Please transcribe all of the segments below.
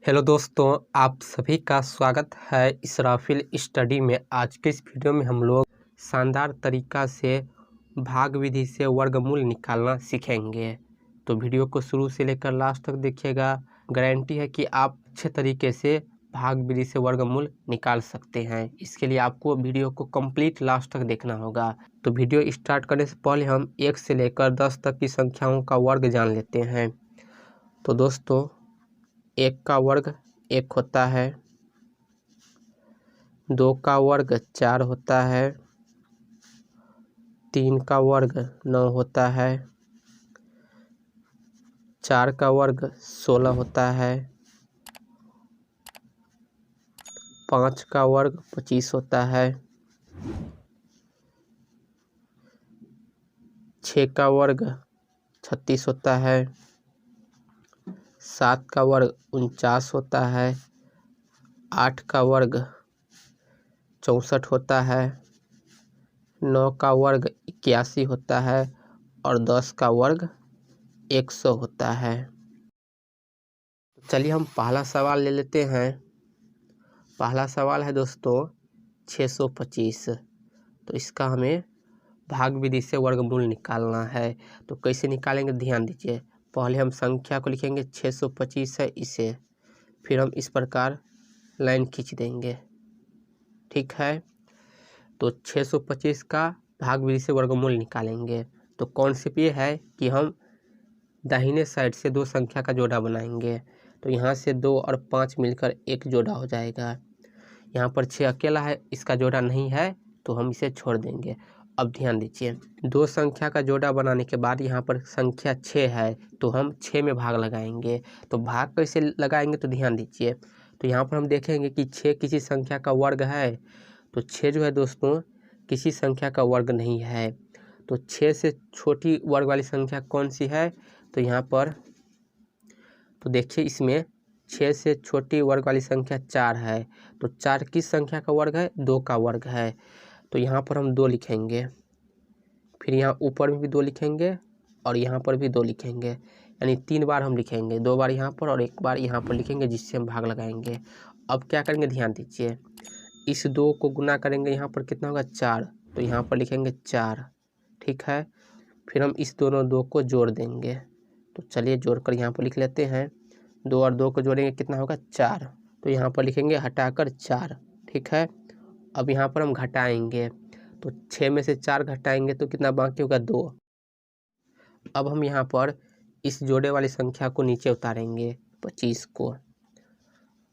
Hello दोस्तों, आप सभी का स्वागत है इसराफिल स्टडी में। आज के इस वीडियो में हम लोग शानदार तरीका से भाग विधि से वर्गमूल निकालना सीखेंगे। तो वीडियो को शुरू से लेकर लास्ट तक देखिएगा। गारंटी है कि आप अच्छे तरीके से भाग विधि से वर्गमूल निकाल सकते हैं। इसके लिए आपको वीडियो को कंप्लीट लास्ट तक देखना होगा। तो वीडियो स्टार्ट करने से पहले हम 1 से लेकर 10 तक की संख्याओं का वर्ग जान लेते हैं। तो दोस्तों, 1 का वर्ग 1 होता है, 2 का वर्ग 4 होता है, 3 का वर्ग 9 होता है, 4 का वर्ग 16 होता है, 5 का वर्ग 25 होता है, 6 का वर्ग 36 होता है, 7 का वर्ग 49 होता है, 8 का वर्ग 64 होता है, 9 का वर्ग 81 होता है और 10 का वर्ग 100 होता है। चलिए हम पहला सवाल ले लेते हैं। पहला सवाल है दोस्तों 625। तो इसका हमें भाग विधि से वर्गमूल निकालना है। तो कैसे निकालेंगे, ध्यान दीजिए। पहले हम संख्या को लिखेंगे, 625 है इसे, फिर हम इस प्रकार लाइन खींच देंगे, ठीक है। तो 625 का भाग विधि से वर्गमूल निकालेंगे। तो कॉन्सेप्ट ये है कि हम दाहिने साइड से 2 संख्या का जोड़ा बनाएंगे। तो यहाँ से 2 और 5 मिलकर एक जोड़ा हो जाएगा। यहाँ पर 6 अकेला है, इसका जोड़ा नहीं है तो हम इसे छोड़ देंगे। अब ध्यान दीजिए, 2 संख्या का जोड़ा बनाने के बाद यहाँ पर संख्या 6 है तो हम 6 में भाग लगाएंगे। तो भाग कैसे लगाएंगे, तो ध्यान दीजिए। तो यहाँ पर हम देखेंगे कि 6 किसी संख्या का वर्ग है। तो 6 जो है दोस्तों किसी संख्या का वर्ग नहीं है। तो 6 से छोटी वर्ग वाली संख्या कौन सी है, तो यहाँ पर तो देखिए, इसमें 6 से छोटी वर्ग वाली संख्या 4 है। तो 4 किस संख्या का वर्ग है, 2 का वर्ग है। तो यहाँ पर हम 2 लिखेंगे, फिर यहाँ ऊपर में भी 2 लिखेंगे और यहाँ पर भी 2 लिखेंगे, यानी 3 बार हम लिखेंगे, 2 बार यहाँ पर और 1 बार यहाँ पर लिखेंगे, जिससे हम भाग लगाएंगे। अब क्या करेंगे, ध्यान दीजिए। इस 2 को गुना करेंगे, यहाँ पर कितना होगा, 4। तो यहाँ पर लिखेंगे 4, ठीक है। फिर हम इस दोनों 2 को जोड़ देंगे। तो चलिए जोड़कर यहाँ पर लिख लेते हैं। 2 और 2 को जोड़ेंगे, कितना होगा, 4। तो यहाँ पर लिखेंगे हटाकर 4, ठीक है। अब यहाँ पर हम घटाएंगे, तो 6 में से 4 घटाएंगे तो कितना बाकी होगा, 2। अब हम यहाँ पर इस जोड़े वाली संख्या को नीचे उतारेंगे, 25 को।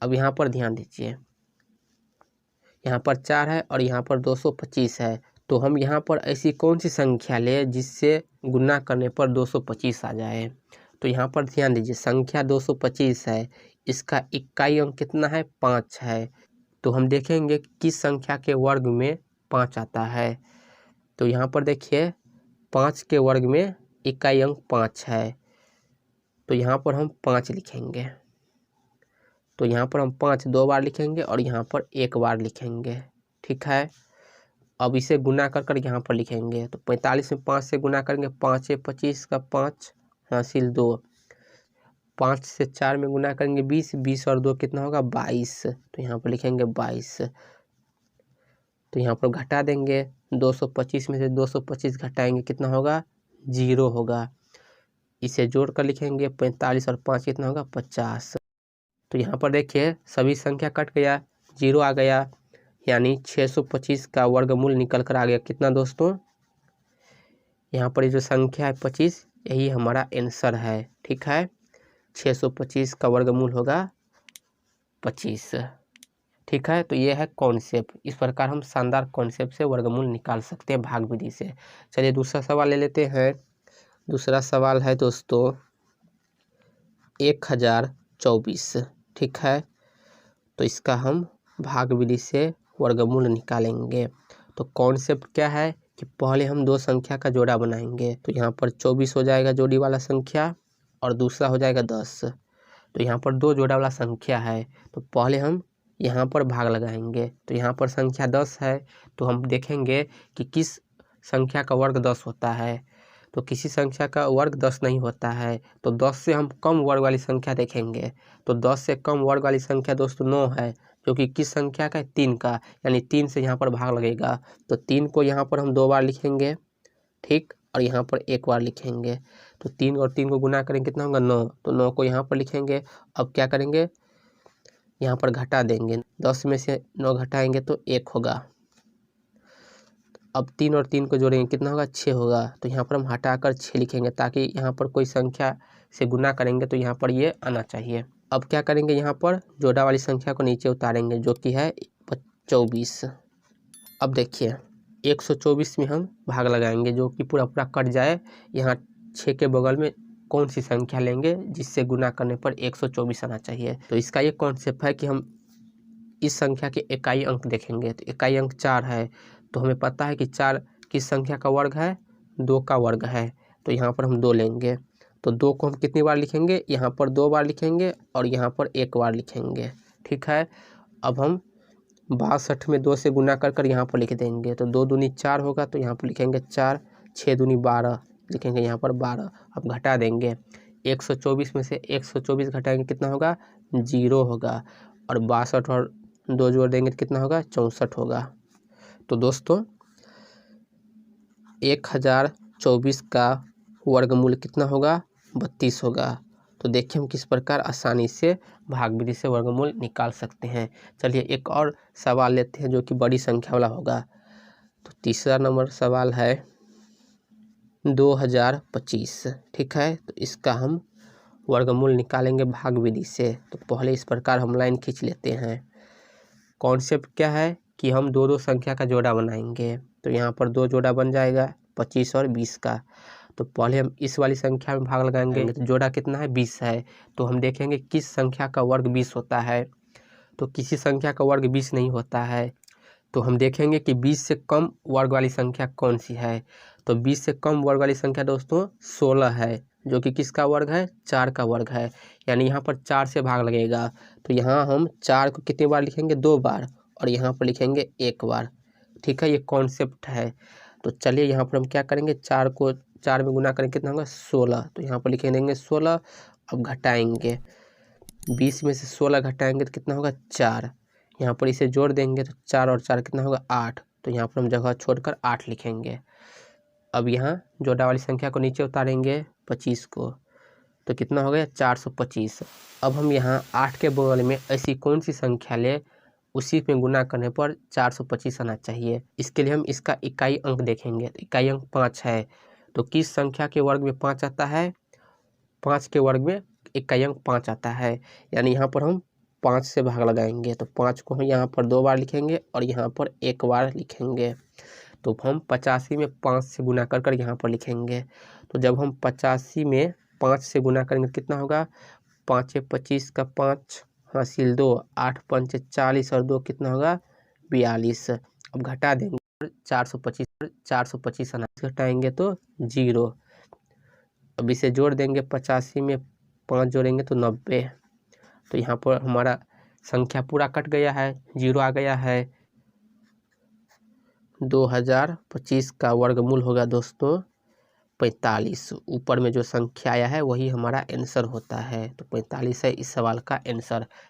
अब यहाँ पर ध्यान दीजिए, यहाँ पर 4 है और यहाँ पर 225 है। तो हम यहाँ पर ऐसी कौन सी संख्या ले जिससे गुना करने पर 225 आ जाए। तो यहाँ पर ध्यान दीजिए, संख्या 225 है, इसका इकाई अंक कितना है, 5 है। तो हम देखेंगे किस संख्या के वर्ग में 5 आता है। तो यहाँ पर देखिए, 5 के वर्ग में इकाई अंक 5 है। तो यहाँ पर हम 5 लिखेंगे। तो यहाँ पर हम 5 2 बार लिखेंगे और यहाँ पर 1 बार लिखेंगे, ठीक है। अब इसे गुना कर कर यहाँ पर लिखेंगे। तो 45 में 5 से गुना करेंगे, 5 25 का 5 हासिल 2। 5 से 4 में गुना करेंगे 20, 20 और 2 कितना होगा, 22। तो यहाँ पर लिखेंगे 22। तो यहाँ पर घटा देंगे, 225 में से 225 घटाएंगे, कितना होगा, 0 होगा। इसे जोड़ कर लिखेंगे, 45 और 5 कितना होगा, 50। तो यहाँ पर देखिए सभी संख्या कट गया, 0 आ गया, यानी 625 का वर्गमूल निकल कर आ गया। कितना दोस्तों, यहाँ पर जो संख्या है 25, यही हमारा आंसर है, ठीक है। 625 का वर्गमूल होगा 25, ठीक है। तो ये है कॉन्सेप्ट। इस प्रकार हम शानदार कॉन्सेप्ट से वर्गमूल निकाल सकते हैं भाग विधि से। चलिए दूसरा सवाल ले लेते हैं। दूसरा सवाल है दोस्तों 1024, ठीक है। तो इसका हम भाग विधि से वर्गमूल निकालेंगे। तो कॉन्सेप्ट क्या है कि पहले हम 2 संख्या का जोड़ा बनाएंगे। तो यहाँ पर 24 हो जाएगा जोड़ी वाला संख्या और दूसरा हो जाएगा 10। तो यहाँ पर 2 जोड़ा वाला संख्या है, तो पहले हम यहाँ पर भाग लगाएंगे। तो यहाँ पर संख्या 10 है, तो हम देखेंगे कि किस संख्या का वर्ग 10 होता है। तो किसी संख्या का वर्ग 10 नहीं होता है, तो 10 से हम कम वर्ग वाली संख्या देखेंगे। तो 10 से कम वर्ग वाली संख्या दोस्तों 9 है, जो कि किस संख्या का है? 3 का, यानी 3 से यहाँ पर भाग लगेगा। तो 3 को यहाँ पर हम 2 बार लिखेंगे, ठीक, और यहाँ पर 1 बार लिखेंगे। तो 3 और 3 को गुना करेंगे कितना होगा? 9। तो 9 को यहाँ पर लिखेंगे। अब क्या करेंगे? यहाँ पर घटा देंगे, 10 में से 9 घटाएंगे तो 1 होगा। अब 3 और 3 को जोड़ेंगे कितना होगा? 6 होगा। तो यहाँ पर हम हटाकर 6 लिखेंगे, ताकि यहाँ पर कोई संख्या से गुना करेंगे तो यहाँ पर ये आना चाहिए। अब क्या करेंगे? यहाँ पर जोड़ा वाली संख्या को नीचे उतारेंगे, जो कि है 24। अब देखिए 124 में हम भाग लगाएंगे, जो कि पूरा पूरा कट जाए। यहाँ 6 के बगल में कौन सी संख्या लेंगे जिससे गुना करने पर 124 आना चाहिए? तो इसका ये कॉन्सेप्ट है कि हम इस संख्या के इकाई अंक देखेंगे। तो इकाई अंक 4 है, तो हमें पता है कि 4 किस संख्या का वर्ग है? 2 का वर्ग है। तो यहाँ पर हम 2 लेंगे। तो 2 को हम कितनी बार लिखेंगे? यहाँ पर 2 बार लिखेंगे और यहाँ पर 1 बार लिखेंगे, ठीक है। अब हम 62 में 2 से गुना कर कर यहाँ पर लिख देंगे। तो 2 दूनी 4 होगा, तो यहाँ पर लिखेंगे 4, 6 दूनी 12 लिखेंगे यहाँ पर 12। अब घटा देंगे, 124 में से 124 घटाएंगे कितना होगा? 0 होगा। और 62 और 2 जोड़ देंगे तो कितना होगा? 64 होगा। तो दोस्तों 1024 का वर्गमूल कितना होगा? 32 होगा। तो देखिए हम किस प्रकार आसानी से भाग विधि से वर्गमूल निकाल सकते हैं। चलिए एक और सवाल लेते हैं, जो कि बड़ी संख्या वाला होगा। तो तीसरा नंबर सवाल है 2025, ठीक है। तो इसका हम वर्गमूल निकालेंगे भाग विधि से। तो पहले इस प्रकार हम लाइन खींच लेते हैं। कॉन्सेप्ट क्या है कि हम दो संख्या का जोड़ा बनाएंगे। तो यहाँ पर 2 जोड़ा बन जाएगा, 25 और 20 का। तो पहले हम इस वाली संख्या में भाग लगाएंगे। तो जोड़ा कितना है? 20 है। तो हम देखेंगे किस संख्या का वर्ग 20 होता है। तो किसी संख्या का वर्ग 20 नहीं होता है। तो हम देखेंगे कि 20 से कम वर्ग वाली संख्या कौन सी है। तो 20 से कम वर्ग वाली संख्या दोस्तों 16 है, जो कि किसका वर्ग है? 4 का वर्ग है। यानी यहाँ पर 4 से भाग लगेगा। तो यहाँ हम 4 को कितनी बार लिखेंगे? 2 बार, और यहाँ पर लिखेंगे 1 बार, ठीक है। ये कॉन्सेप्ट है। तो चलिए यहाँ पर हम क्या करेंगे? 4 को 4 में गुना करेंगे कितना होगा? 16। तो यहाँ पर लिख देंगे 16। अब घटाएंगे, 20 में से 16 घटाएंगे तो कितना होगा? 4। यहाँ पर इसे जोड़ देंगे तो 4 और 4 कितना होगा? 8। तो यहाँ पर हम जगह छोड़कर 8 लिखेंगे। अब यहाँ जोड़ा वाली संख्या को नीचे उतारेंगे, 25 को, तो कितना हो गया? 425। अब हम यहाँ 8 के बगल में ऐसी कौन सी संख्या ले उसी में गुना करने पर 425 आना चाहिए। इसके लिए हम इसका इकाई अंक देखेंगे। तो इकाई अंक 5 है। तो किस संख्या के वर्ग में 5 आता है? 5 के वर्ग में इकाई अंक 5 आता है। यानी यहाँ पर हम 5 से भाग लगाएंगे। तो 5 को हम यहाँ पर 2 बार लिखेंगे और यहाँ पर 1 बार लिखेंगे। तो हम 85 में 5 से गुना कर कर यहाँ पर लिखेंगे। तो जब हम 85 में 5 से गुना करेंगे कितना होगा? 5 25 का 5 हासिल 2, 8 5 40 और 2 कितना होगा? 42। अब घटा देंगे, 425 घटाएंगे तो 0। अब इसे जोड़ देंगे, 85 में 5 जोड़ेंगे तो 90। तो यहाँ पर हमारा संख्या पूरा कट गया है, 0 आ गया है। 2025 का वर्गमूल होगा दोस्तों 45। ऊपर में जो संख्या आया है वही हमारा आंसर होता है। तो 45 है इस सवाल का आंसर।